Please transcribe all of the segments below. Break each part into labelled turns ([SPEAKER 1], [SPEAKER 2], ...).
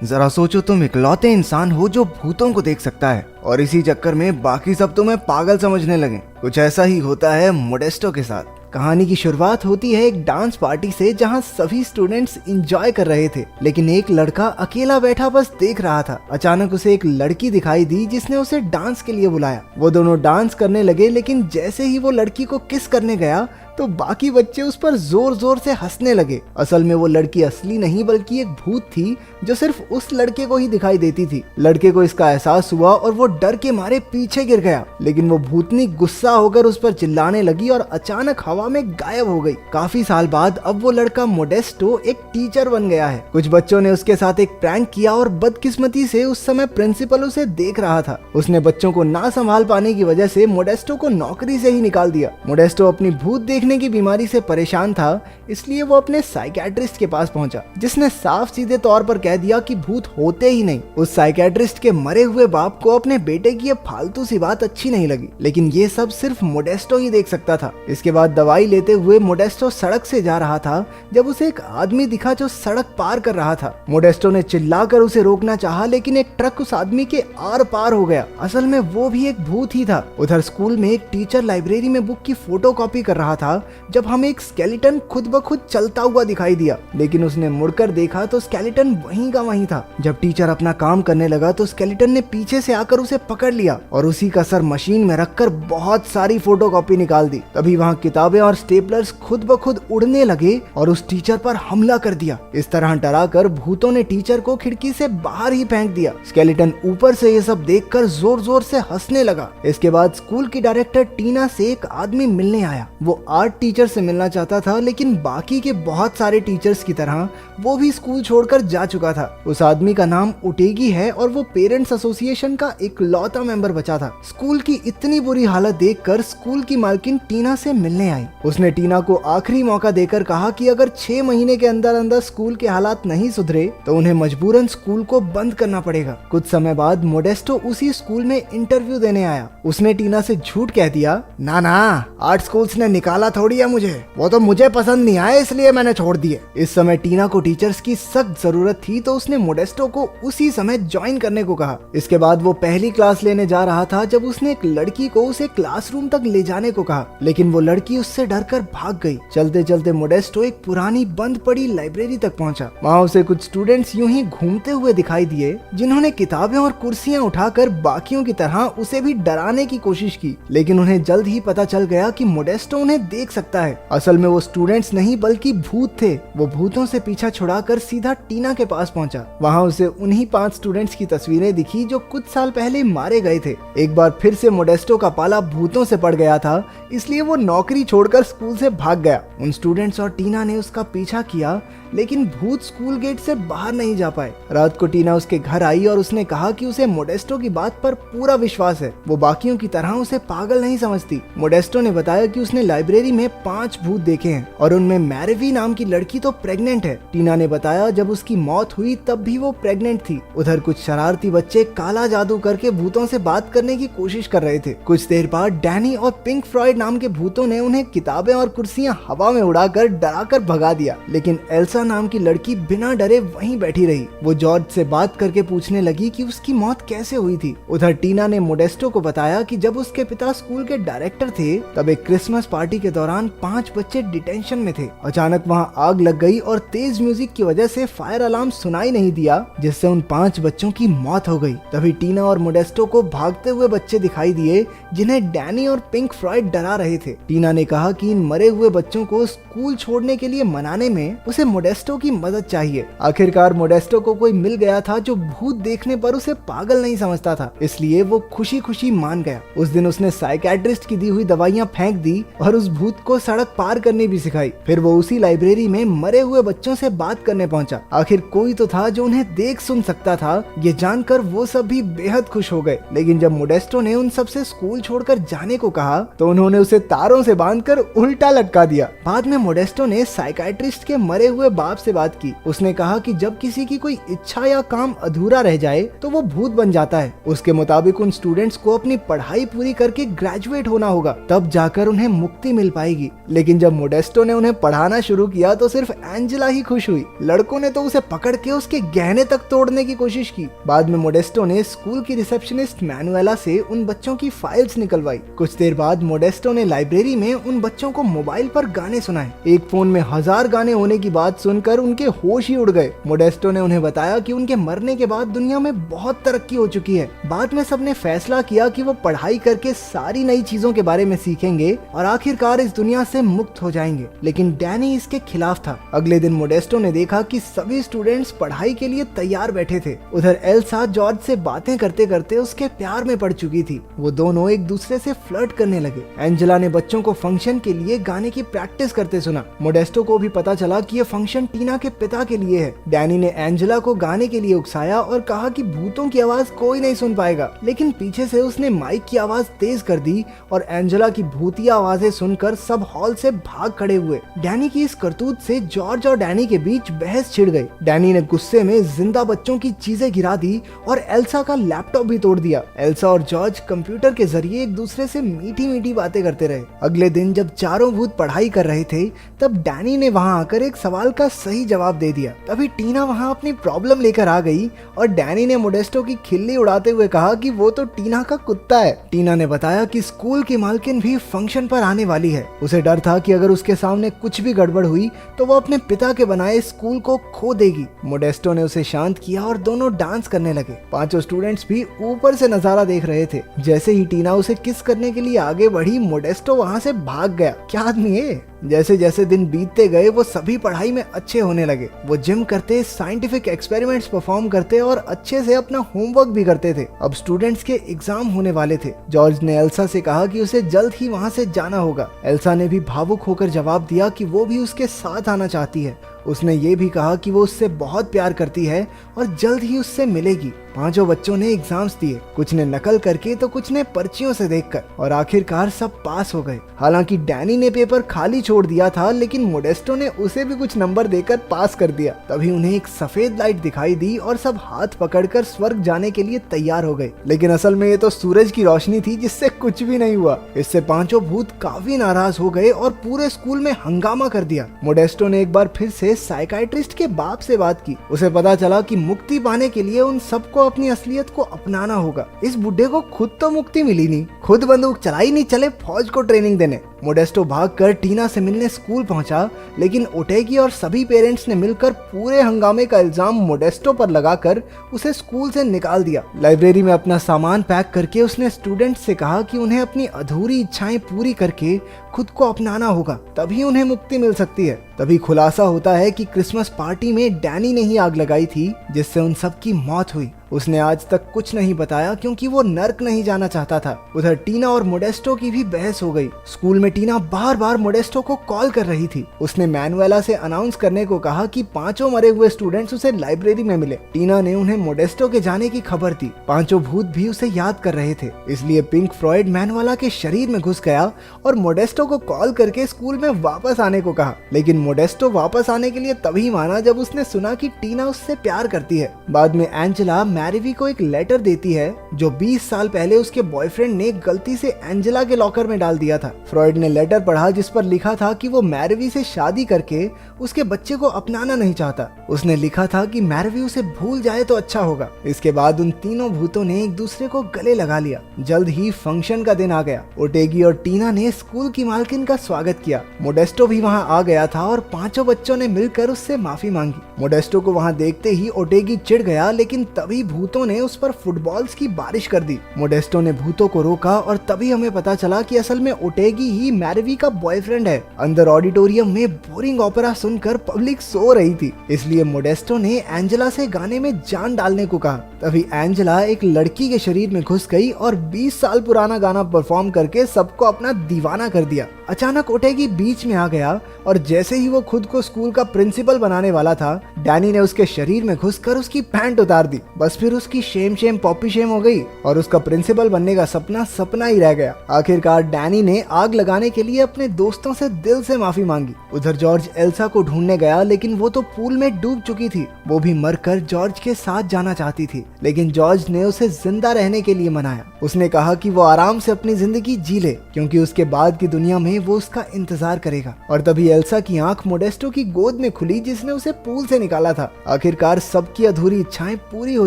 [SPEAKER 1] जरा सोचो, तुम इकलौते इंसान हो जो भूतों को देख सकता है और इसी चक्कर में बाकी सब तुम्हें पागल समझने लगे। कुछ ऐसा ही होता है मोडेस्टो के साथ। कहानी की शुरुआत होती है एक डांस पार्टी से जहां सभी स्टूडेंट्स एंजॉय कर रहे थे, लेकिन एक लड़का अकेला बैठा बस देख रहा था। अचानक उसे एक लड़की दिखाई दी जिसने उसे डांस के लिए बुलाया। वो दोनों डांस करने लगे, लेकिन जैसे ही वो लड़की को किस करने गया तो बाकी बच्चे उस पर जोर जोर से हंसने लगे। असल में वो लड़की असली नहीं बल्कि एक भूत थी जो सिर्फ उस लड़के को ही दिखाई देती थी। लड़के को इसका एहसास हुआ और वो डर के मारे पीछे गिर गया, लेकिन वो भूतनी गुस्सा होकर उस पर चिल्लाने लगी और अचानक हवा में गायब हो गई। काफी साल बाद अब वो लड़का मोडेस्टो एक टीचर बन गया है। कुछ बच्चों ने उसके साथ एक प्रैंक किया और बदकिस्मती से उस समय प्रिंसिपल उसे देख रहा था। उसने बच्चों को ना संभाल पाने की वजह से मोडेस्टो को नौकरी से ही निकाल दिया। मोडेस्टो अपनी भूत देखने की बीमारी से परेशान था, इसलिए वो अपने साइकियाट्रिस्ट के पास पहुंचा, जिसने साफ सीधे तौर पर कह दिया कि भूत होते ही नहीं। उस साइकियाट्रिस्ट के मरे हुए बाप को अपने बेटे की ये फालतू सी बात अच्छी नहीं लगी, लेकिन ये सब सिर्फ मोडेस्टो ही देख सकता था। इसके बाद दवाई लेते हुए मोडेस्टो सड़क से जा रहा था जब उसे एक आदमी दिखा जो सड़क पार कर रहा था। मोडेस्टो ने चिल्लाकर उसे रोकना चाहा, लेकिन एक ट्रक उस आदमी के आर पार हो गया। असल में वो भी एक भूत ही था। उधर स्कूल में एक टीचर लाइब्रेरी में बुक की फोटोकॉपी कर रहा था जब हमें एक स्केलेटन खुद ब खुद चलता हुआ दिखाई दिया, लेकिन उसने मुड़कर देखा तो स्केलेटन वहीं का वहीं था। जब टीचर अपना काम करने लगा तो स्केलेटन ने पीछे से आकर उसे पकड़ लिया और उसी का सर मशीन में रखकर बहुत सारी फोटोकॉपी निकाल दी। तभी वहाँ किताबें और स्टेपलर्स खुद ब खुद उड़ने लगे और उस टीचर पर हमला कर दिया। इस तरह डराकर भूतों ने टीचर को खिड़की से बाहर ही फेंक दिया। स्केलेटन ऊपर से ये सब देखकर जोर जोर से हंसने लगा। इसके बाद स्कूल की डायरेक्टर टीना से एक आदमी मिलने आया। वो आर्ट टीचर से मिलना चाहता था, लेकिन बाकी के बहुत सारे टीचर्स की तरह वो भी स्कूल छोड़कर जा चुका था। उस आदमी का नाम उटेगी है और वो पेरेंट्स एसोसिएशन का इकलौता मेंबर बचा था। स्कूल की इतनी बुरी हालत देखकर स्कूल की मालकिन टीना से मिलने आई। उसने टीना को आखिरी मौका देकर कहा कि अगर 6 महीने के अंदर अंदर स्कूल के हालात नहीं सुधरे तो उन्हें मजबूरन स्कूल को बंद करना पड़ेगा। कुछ समय बाद मोडेस्टो उसी स्कूल में इंटरव्यू देने आया। उसने टीना से झूठ कह दिया, ना ना, आर्ट स्कूल्स ने निकाला थोड़ी है मुझे, वो तो मुझे पसंद नहीं आया इसलिए मैंने छोड़ दिए। इस समय टीना को टीचर्स की सख्त जरूरत थी तो उसने मोडेस्टो को उसी समय ज्वाइन करने को कहा। इसके बाद वो पहली क्लास लेने जा रहा था जब उसने एक लड़की को उसे क्लासरूम तक ले जाने को कहा, लेकिन वो लड़की उससे डरकर भाग गई। चलते चलते मोडेस्टो एक पुरानी बंद पड़ी लाइब्रेरी तक पहुंचा। वहाँ उसे कुछ स्टूडेंट्स यूं ही घूमते हुए दिखाई दिए, जिन्होंने किताबें और कुर्सियां उठाकर बाकियों की तरह उसे भी डराने की कोशिश की, लेकिन उन्हें जल्द ही पता चल गया कि मोडेस्टो उन्हें देख सकता है। असल में वो स्टूडेंट्स नहीं बल्कि भूत थे। वो भूतों से पीछा छुड़ाकर सीधा टीना के पास पहुंचा। वहाँ उसे उन्हीं 5 स्टूडेंट्स की तस्वीरें दिखी जो कुछ साल पहले मारे गए थे। एक बार फिर से मोडेस्टो का पाला भूतों से पड़ गया था, इसलिए वो नौकरी छोड़कर स्कूल से भाग गया। उन स्टूडेंट्स और टीना ने उसका पीछा किया, लेकिन भूत स्कूल गेट से बाहर नहीं जा पाए। रात को टीना उसके घर आई और उसने कहा कि उसे मोडेस्टो की बात पर पूरा विश्वास है। वो बाकियों की तरह उसे पागल नहीं समझती। मोडेस्टो ने बताया कि उसने लाइब्रेरी में 5 भूत देखे हैं और उनमें मैरवी नाम की लड़की तो प्रेग्नेंट है। टीना ने बताया जब उसकी मौत हुई तब भी वो प्रेग्नेंट थी। उधर कुछ शरारती बच्चे काला जादू करके भूतों से बात करने की कोशिश कर रहे थे। कुछ देर बाद डैनी और पिंक फ्लॉयड नाम के भूतों ने उन्हें किताबें और कुर्सियां हवा में उड़ाकर डराकर भगा दिया, लेकिन एल्सा नाम की लड़की बिना डरे वहीं बैठी रही। वो जॉर्ज से बात करके पूछने लगी कि उसकी मौत कैसे हुई थी। उधर टीना ने मोडेस्टो को बताया कि जब उसके पिता स्कूल के डायरेक्टर थे तब एक क्रिसमस पार्टी के दौरान 5 बच्चे डिटेंशन में थे। अचानक वहां आग लग गई और तेज म्यूजिक की वजह से फायर अलार्म सुनाई नहीं दिया, जिससे उन 5 बच्चों की मौत हो गई। तभी टीना और मोडेस्टो को भागते हुए बच्चे दिखाई दिए जिन्हें डैनी और पिंक फ्लॉयड डरा रहे थे। टीना ने कहा कि इन मरे हुए बच्चों को स्कूल छोड़ने के लिए मनाने में उसे मोडेस्टो की मदद चाहिए। आखिरकार मोडेस्टो को कोई मिल गया था जो भूत देखने पर उसे पागल नहीं समझता था, इसलिए वो खुशी खुशी मान गया। उस दिन उसने साइकियाट्रिस्ट की दी हुई दवाइयां फेंक दी और उस भूत को सड़क पार करनी भी सिखाई। फिर वो उसी लाइब्रेरी में मरे हुए बच्चों से बात करने पहुंचा। आखिर कोई तो था जो उन्हें देख सुन सकता था। ये जानकर वो सब भी बेहद खुश हो गए, लेकिन जब मोडेस्टो ने उन सब से स्कूल छोड़कर जाने को कहा तो उन्होंने उसे तारों से बांधकर उल्टा लटका दिया। बाद में मोडेस्टो ने साइकियाट्रिस्ट के मरे हुए बाप से बात की। उसने कहा कि जब किसी की कोई इच्छा या काम अधूरा रह जाए तो वो भूत बन जाता है। उसके मुताबिक उन स्टूडेंट्स को अपनी पढ़ाई पूरी करके ग्रेजुएट होना होगा, तब जाकर उन्हें मुक्ति मिल पाएगी। लेकिन जब मोडेस्टो ने उन्हें पढ़ाना शुरू किया तो सिर्फ एंजेला ही खुश हुई। लड़कों ने तो उसे पकड़ के उसके गहने तक तोड़ने की कोशिश की। बाद में मोडेस्टो ने स्कूल की रिसेप्शनिस्ट मैनुएला से उन बच्चों की फाइल्स निकलवाई। कुछ देर बाद मोडेस्टो ने लाइब्रेरी में उन बच्चों को मोबाइल पर गाने सुनाए। एक फोन में 1000 गाने होने की बात सुनकर उनके होश ही उड़ गए। मोडेस्टो ने उन्हें बताया कि उनके मरने के बाद दुनिया में बहुत तरक्की हो चुकी है। बाद में सबने फैसला किया कि वो पढ़ाई करके सारी नई चीजों के बारे में सीखेंगे और आखिरकार इस दुनिया से मुक्त हो जाएंगे। लेकिन डैनी इसके खिलाफ था। अगले दिन मोडेस्टो ने देखा कि सभी स्टूडेंट्स पढ़ाई के लिए तैयार बैठे थे। उधर एल्सा जॉर्ज से बातें करते करते उसके प्यार में पड़ चुकी थी। वो दोनों एक दूसरे से फ्लर्ट करने लगे। एंजेला ने बच्चों को फंक्शन के लिए गाने की प्रैक्टिस करते सुना। मोडेस्टो को भी पता चला कि ये फंक्शन टीना के पिता के लिए है। डैनी ने एंजेला को गाने के लिए उकसाया और कहा कि भूतों की आवाज कोई नहीं सुन पाएगा। लेकिन पीछे से उसने माइक की आवाज तेज कर दी और एंजेला की भूतिया आवाजें सुनकर सब हॉल से भाग खड़े हुए। डैनी की इस करतूत से जॉर्ज और डैनी के बीच बहस छिड़ गई। डैनी ने गुस्से में जिंदा बच्चों की चीजें गिरा दी और एल्सा का लैपटॉप भी तोड़ दिया। एल्सा और जॉर्ज कंप्यूटर के जरिए एक दूसरे से मीठी मीठी बातें करते रहे। अगले दिन जब चारों भूत पढ़ाई कर रहे थे तब डैनी ने वहां आकर एक सवाल का सही जवाब दे दिया। तभी टीना वहां अपनी प्रॉब्लम लेकर आ गई और डैनी ने मोडेस्टो की खिल्ली उड़ाते हुए कहा कि वो तो टीना का कुत्ता है। टीना ने बताया कि स्कूल की मालकिन भी फंक्शन पर आने वाली है। उसे डर था कि अगर उसके सामने कुछ भी गड़बड़ हुई तो वो अपने पिता के बनाए स्कूल को खो देगी। मोडेस्टो ने उसे शांत किया और दोनों डांस करने लगे। पांचों स्टूडेंट्स भी ऊपर से नजारा देख रहे थे। जैसे ही टीना उसे किस करने के लिए आगे बढ़ी, मोडेस्टो वहां से भाग गया। क्या आदमी है। जैसे जैसे दिन बीतते गए वो सभी पढ़ाई में अच्छे होने लगे। वो जिम करते, साइंटिफिक एक्सपेरिमेंट्स परफॉर्म करते और अच्छे से अपना होमवर्क भी करते थे। अब स्टूडेंट्स के एग्जाम होने वाले थे। जॉर्ज ने एल्सा से कहा कि उसे जल्द ही वहां से जाना होगा। एल्सा ने भी भावुक होकर जवाब दिया कि वो भी उसके साथ आना चाहती है। उसने ये भी कहा कि वो उससे बहुत प्यार करती है और जल्द ही उससे मिलेगी। पांचों बच्चों ने एग्जाम्स दिए, कुछ ने नकल करके तो कुछ ने पर्चियों से देखकर, और आखिरकार सब पास हो गए। हालांकि डैनी ने पेपर खाली छोड़ दिया था, लेकिन मोडेस्टो ने उसे भी कुछ नंबर देकर पास कर दिया। तभी उन्हें एक सफेद लाइट दिखाई दी और सब हाथ पकड़कर स्वर्ग जाने के लिए तैयार हो गए। लेकिन असल में ये तो सूरज की रोशनी थी जिससे कुछ भी नहीं हुआ। इससे पांचों भूत काफी नाराज हो गए और पूरे स्कूल में हंगामा कर दिया। मोडेस्टो ने एक बार फिर से साइकाइट्रिस्ट के बाप से बात की। उसे पता चला कि मुक्ति पाने के लिए उन सबको अपनी असलियत को अपनाना होगा। इस बुढ़े को खुद तो मुक्ति मिली नहीं, खुद बंदूक चलाई नहीं, चले फौज को ट्रेनिंग देने। मोडेस्टो भागकर टीना से मिलने स्कूल पहुंचा, लेकिन ओटेगी और सभी पेरेंट्स ने मिलकर पूरे हंगामे का इल्जाम मोडेस्टो पर लगाकर उसे स्कूल से निकाल दिया। लाइब्रेरी में अपना सामान पैक करके उसने स्टूडेंट्स से कहा कि उन्हें अपनी अधूरी इच्छाएं पूरी करके खुद को अपनाना होगा, तभी उन्हें मुक्ति मिल सकती है। तभी खुलासा होता है कि क्रिसमस पार्टी में डैनी ने ही आग लगाई थी, जिससे उन सब की मौत हुई। उसने आज तक कुछ नहीं बताया क्योंकि वो नर्क नहीं जाना चाहता था। उधर टीना और मोडेस्टो की भी बहस हो गई। स्कूल में टीना बार बार मोडेस्टो को कॉल कर रही थी। उसने मैनुएला से अनाउंस करने को कहा कि पांचों मरे हुए स्टूडेंट्स उसे लाइब्रेरी में मिले। टीना ने उन्हें मोडेस्टो के जाने की खबर दी। पांचों भूत भी उसे याद कर रहे थे, इसलिए पिंक फ्लॉयड मैनुएला के शरीर में घुस गया और मोडेस्टो को कॉल करके स्कूल में वापस आने को कहा। लेकिन मोडेस्टो वापस आने के लिए तभी माना जब उसने सुना कि टीना उससे प्यार करती है। बाद में एंजेला मैरिवी को एक लेटर देती है जो 20 साल पहले उसके बॉयफ्रेंड ने गलती से एंजेला के लॉकर में डाल दिया था। फ्रॉयड ने लेटर पढ़ा जिस पर लिखा था कि वो मैरिवी से शादी करके उसके बच्चे को अपनाना नहीं चाहता। उसने लिखा था कि मैरिवी उसे भूल जाए तो अच्छा होगा। इसके बाद उन तीनों भूतों ने एक दूसरे को गले लगा लिया। जल्द ही फंक्शन का दिन आ गया। ओटेगी और टीना ने स्कूल की मालकिन का स्वागत किया। मोडेस्टो भी वहां आ गया था और पांचों बच्चों ने मिलकर उससे माफी मांगी। मोडेस्टो को वहां देखते ही ओटेगी चिढ़ गया, लेकिन तभी भूतों ने उस पर फुटबॉल्स की बारिश कर दी। मोडेस्टो ने भूतों को रोका और तभी हमें पता चला कि असल में ओटेगी ही मैरिवी का बॉयफ्रेंड है। अंदर ऑडिटोरियम में बोरिंग ओपेरा सुनकर पब्लिक सो रही थी, इसलिए मोडेस्टो ने एंजेला से गाने में जान डालने को कहा। तभी एंजेला एक लड़की के शरीर में घुस गई और 20 साल पुराना गाना परफॉर्म करके सबको अपना दीवाना कर दिया। अचानक ओटेगी बीच में आ गया और जैसे ही वो खुद को स्कूल का प्रिंसिपल बनाने वाला था, डैनी ने उसके शरीर में घुसकर उसकी पैंट उतार दी। बस फिर उसकी शेम पॉपी शेम हो गई और उसका प्रिंसिपल बनने का सपना सपना ही रह गया। आखिरकार डैनी ने आग लगाने के लिए अपने दोस्तों से दिल से माफी मांगी। उधर जॉर्ज एल्सा को ढूंढने गया, लेकिन वो तो पूल में डूब चुकी थी। वो भी मरकर जॉर्ज के साथ जाना चाहती थी, लेकिन जॉर्ज ने उसे जिंदा रहने के लिए मनाया। उसने कहा कि वो आराम से अपनी जिंदगी जी ले, क्योंकि उसके बाद की दुनिया में वो उसका इंतजार करेगा। और तभी एल्सा की आंख मोडेस्टो की गोद में खुली, जिसने उसे पूल से निकाला था। आखिरकार सबकी अधूरी इच्छाएं पूरी हो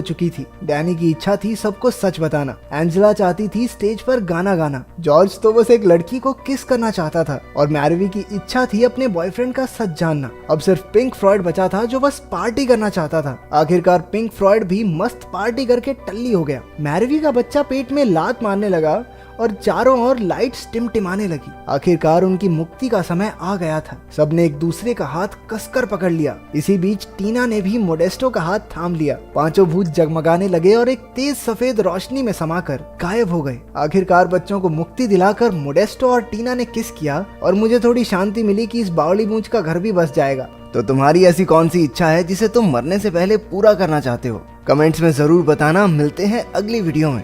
[SPEAKER 1] चुकी थी। डैनी की इच्छा थी सबको सच बताना, एंजेला चाहती थी स्टेज पर गाना गाना, जॉर्ज तो बस एक लड़की को किस करना चाहता था, और मैरवी की इच्छा थी अपने बॉयफ्रेंड का सच जानना। अब सिर्फ पिंक फ्लॉयड बचा था जो बस पार्टी करना चाहता था। आखिरकार पिंक फ्लॉयड भी मस्त पार्टी करके टल्ली हो गया। मैरवी का बच्चा पेट में लात मारने लगा और चारों ओर लाइट्स टिमटिमाने लगी। आखिरकार उनकी मुक्ति का समय आ गया था। सबने एक दूसरे का हाथ कसकर पकड़ लिया। इसी बीच टीना ने भी मोडेस्टो का हाथ थाम लिया। पांचों भूत जगमगाने लगे और एक तेज सफेद रोशनी में समाकर गायब हो गए। आखिरकार बच्चों को मुक्ति दिलाकर मोडेस्टो और टीना ने किस किया और मुझे थोड़ी शांति मिली कि इस बावली मूंछ का घर भी बस जाएगा। तो तुम्हारी ऐसी कौन सी इच्छा है जिसे तुम मरने से पहले पूरा करना चाहते हो? कमेंट्स में जरूर बताना। मिलते हैं अगली वीडियो में।